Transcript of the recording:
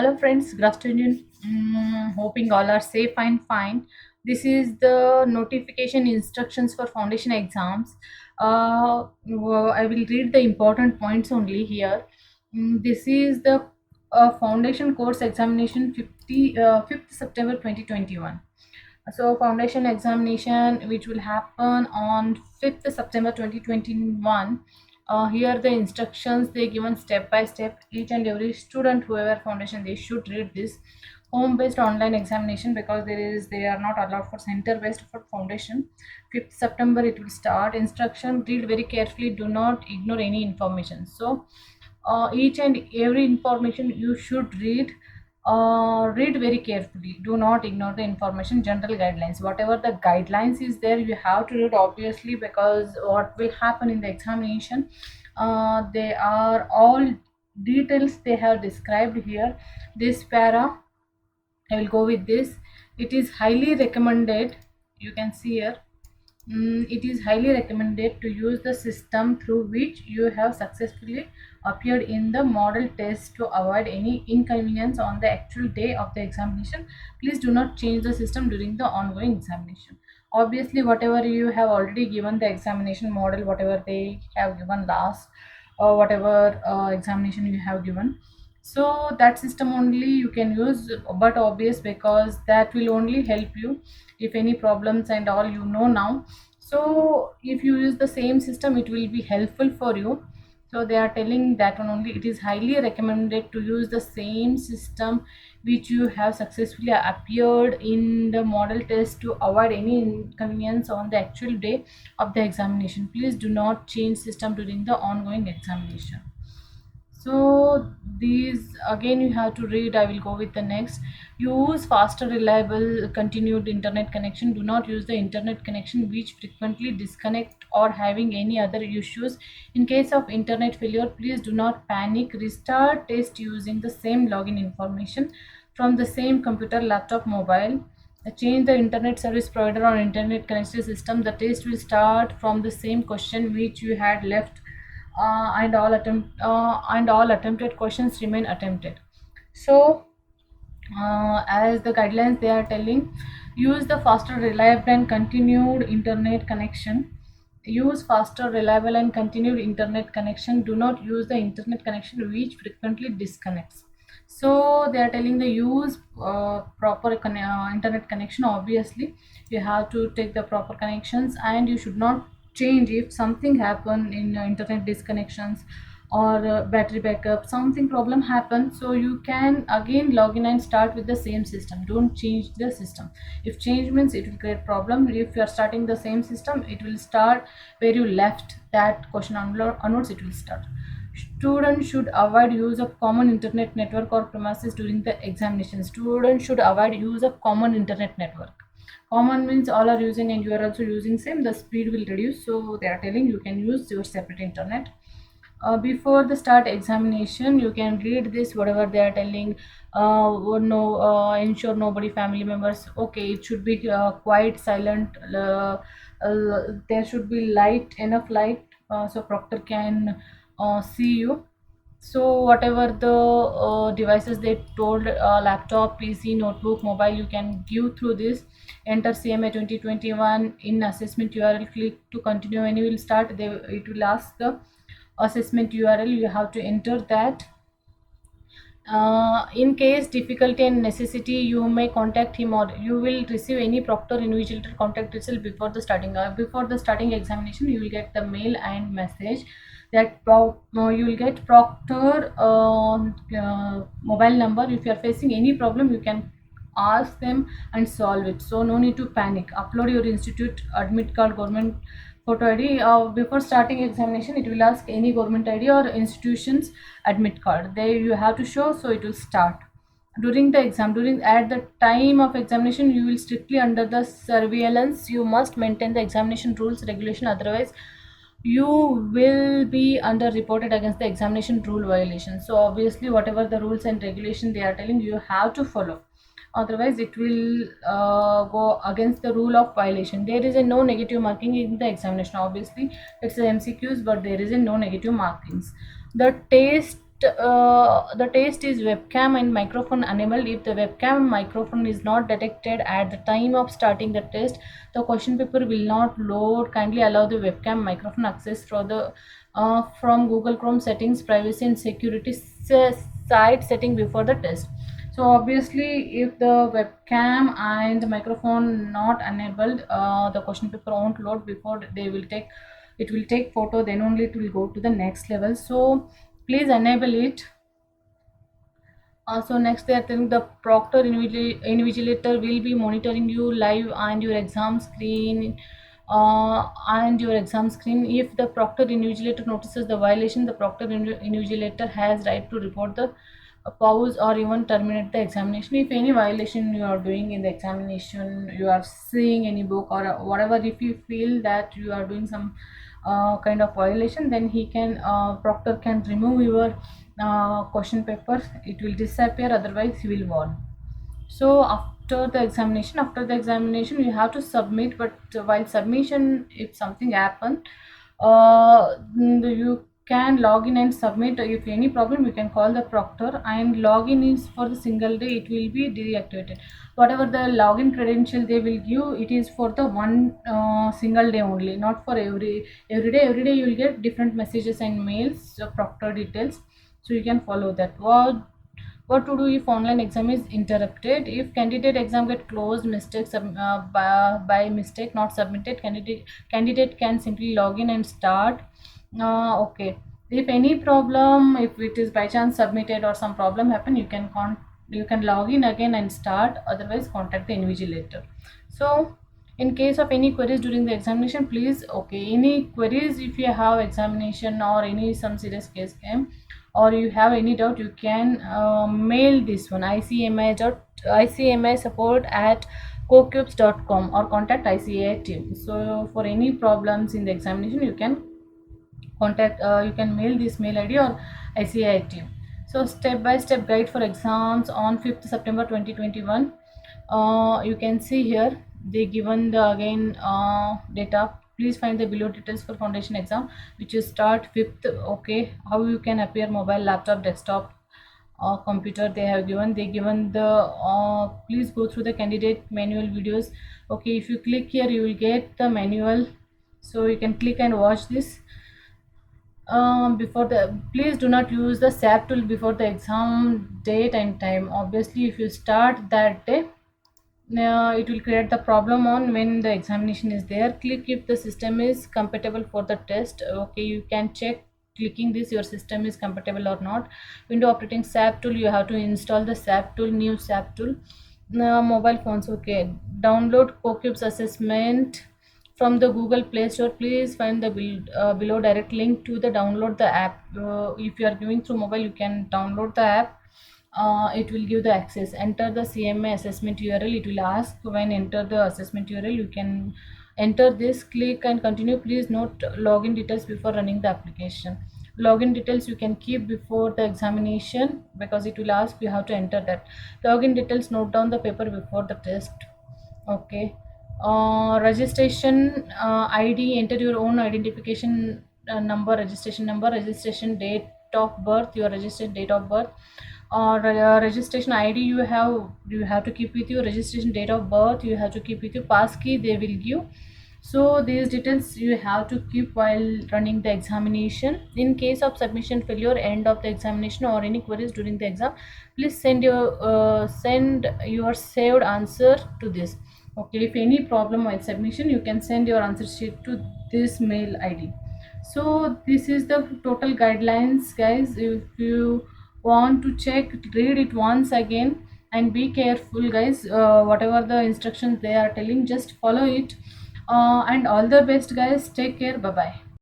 Hello friends, good afternoon. Hoping all are safe and fine. This is the notification instructions for foundation exams. I will read the important points only here. This is the foundation course examination 5th September 2021. So foundation examination which will happen on 5th September 2021. Here the instructions they given step by step. Each and every student whoever foundation they should read this home based online examination because they are not allowed for center based for foundation. 5th September it will start. Instruction read very carefully, do not ignore any information. So each and every information you should read very carefully, do not ignore the information. General guidelines, whatever the guidelines is there you have to read obviously, because what will happen in the examination, they are all details they have described here. This para I will go with this. It is highly recommended, you can see here. It is highly recommended to use the system through which you have successfully appeared in the model test to avoid any inconvenience on the actual day of the examination. Please do not change the system during the ongoing examination. Obviously, whatever you have already given the examination model, whatever they have given last, or whatever examination you have given, so that system only you can use, but obvious because that will only help you if any problems and all now. So if you use the same system it will be helpful for you. So they are telling that one only. It is highly recommended to use the same system which you have successfully appeared in the model test to avoid any inconvenience on the actual day of the examination. Please do not change system during the ongoing examination. So these again you have to read. I will go with the next. Use faster, reliable, continued internet connection. Do not use the internet connection which frequently disconnect or having any other issues. In case of internet failure, please do not panic. Restart test using the same login information from the same computer, laptop, mobile. Change the internet service provider or internet connection system. The test will start from the same question which you had left, and all attempted questions remain attempted. So as the guidelines they are telling, use the faster, reliable and continued internet connection. Use faster, reliable and continued internet connection. Do not use the internet connection which frequently disconnects. So they are telling the use proper internet connection. Obviously you have to take the proper connections and you should not change if something happen in internet disconnections or battery backup, something problem happens, so you can again log in and start with the same system. Don't change the system. If change means it will create problem. If you are starting the same system it will start where you left that question onwards it will start. Students should avoid use of common internet network or premises during the examination. Students should avoid use of common internet network. Common means all are using and you are also using same, the speed will reduce. So they are telling you can use your separate internet. Before the start examination you can read this whatever they are telling. No, ensure nobody family members. Okay, it should be quite silent. There should be light, enough light, so proctor can see you. So whatever the devices they told, laptop, PC, notebook, mobile, you can give through this. Enter CMA 2021 in assessment URL, click to continue. When you will start, it will ask the assessment URL, you have to enter that. In case difficulty and necessity you may contact him or you will receive any proctor invigilator contact itself before the starting examination. You will get the mail and message that you will get proctor mobile number. If you are facing any problem you can ask them and solve it, so no need to panic. Upload your institute admit card, government photo ID. Before starting examination it will ask any government ID or institution's admit card, there you have to show, so it will start. During the exam, during at the time of examination you will strictly under the surveillance. You must maintain the examination rules regulation, otherwise you will be under reported against the examination rule violation. So obviously whatever the rules and regulation they are telling you have to follow, otherwise it will go against the rule of violation. There is a no negative marking in the examination. Obviously it's a MCQs, but there is a no negative markings. The test the test is webcam and microphone enabled. If the webcam and microphone is not detected at the time of starting the test, the question paper will not load. Kindly allow the webcam microphone access for the from Google Chrome settings, privacy and security site setting before the test. So obviously if the webcam and microphone not enabled, the question paper won't load. Before they will take, it will take photo, then only it will go to the next level. So please enable it. So next they are telling the proctor invigilator will be monitoring you live and your exam screen. If the proctor invigilator notices the violation, the proctor invigilator has right to report the pause or even terminate the examination. If any violation you are doing in the examination, you are seeing any book or whatever, if you feel that you are doing some kind of violation, then he can proctor can remove your question paper. It will disappear, otherwise he will warn. So after the examination you have to submit, but while submission, if something happened, you can log in and submit. If any problem, you can call the proctor, and login is for the single day, it will be deactivated. Whatever the login credential they will give, it is for the one single day only, not for every day you will get different messages and mails, proctor details. So you can follow that. What to do if online exam is interrupted? If candidate exam get closed mistakes by mistake, not submitted, candidate can simply log in and start. Okay, if any problem, if it is by chance submitted or some problem happen, you can log in again and start, otherwise contact the invigilator. So in case of any queries during the examination, please, okay, any queries if you have examination or any some serious case came, or you have any doubt, you can mail this one, icmi support at cocubes.com, or contact ICAI team. So for any problems in the examination, you can contact, you can mail this mail ID or ICAI team. So step by step guide for exams on 5th September 2021. You can see here they given the again data. Please find the below details for foundation exam, which is start 5th. Okay, how you can appear mobile, laptop, desktop, computer they have given. They given the please go through the candidate manual videos. Okay, if you click here, you will get the manual, so you can click and watch this. Before the, please do not use the SAP tool before the exam date and time. Obviously if you start that day, it will create the problem on when the examination is there. Click if the system is compatible for the test. Okay, you can check clicking this your system is compatible or not. Window operating SAP tool, you have to install the SAP tool, new SAP tool. Mobile phones, okay, download CoCubes assessment from the Google Play Store. Please find the below direct link to the download the app. If you are going through mobile, you can download the app. It will give the access. Enter the CMA assessment URL. It will ask when enter the assessment URL. You can enter this, click and continue. Please note login details before running the application. Login details you can keep before the examination, because it will ask, you have to enter that. Login details, note down the paper before the test. Okay, registration ID, enter your own identification number, registration date of birth, your registered date of birth, or registration ID you have to keep with you. Registration date of birth you have to keep with you. Passkey they will give. So these details you have to keep while running the examination. In case of submission failure, end of the examination, or any queries during the exam, please send your saved answer to this. Okay, if any problem while submission, you can send your answer sheet to this mail ID. So this is the total guidelines, guys. If you want to check, read it once again and be careful, guys. Whatever the instructions they are telling, just follow it. And all the best, guys. Take care. Bye bye.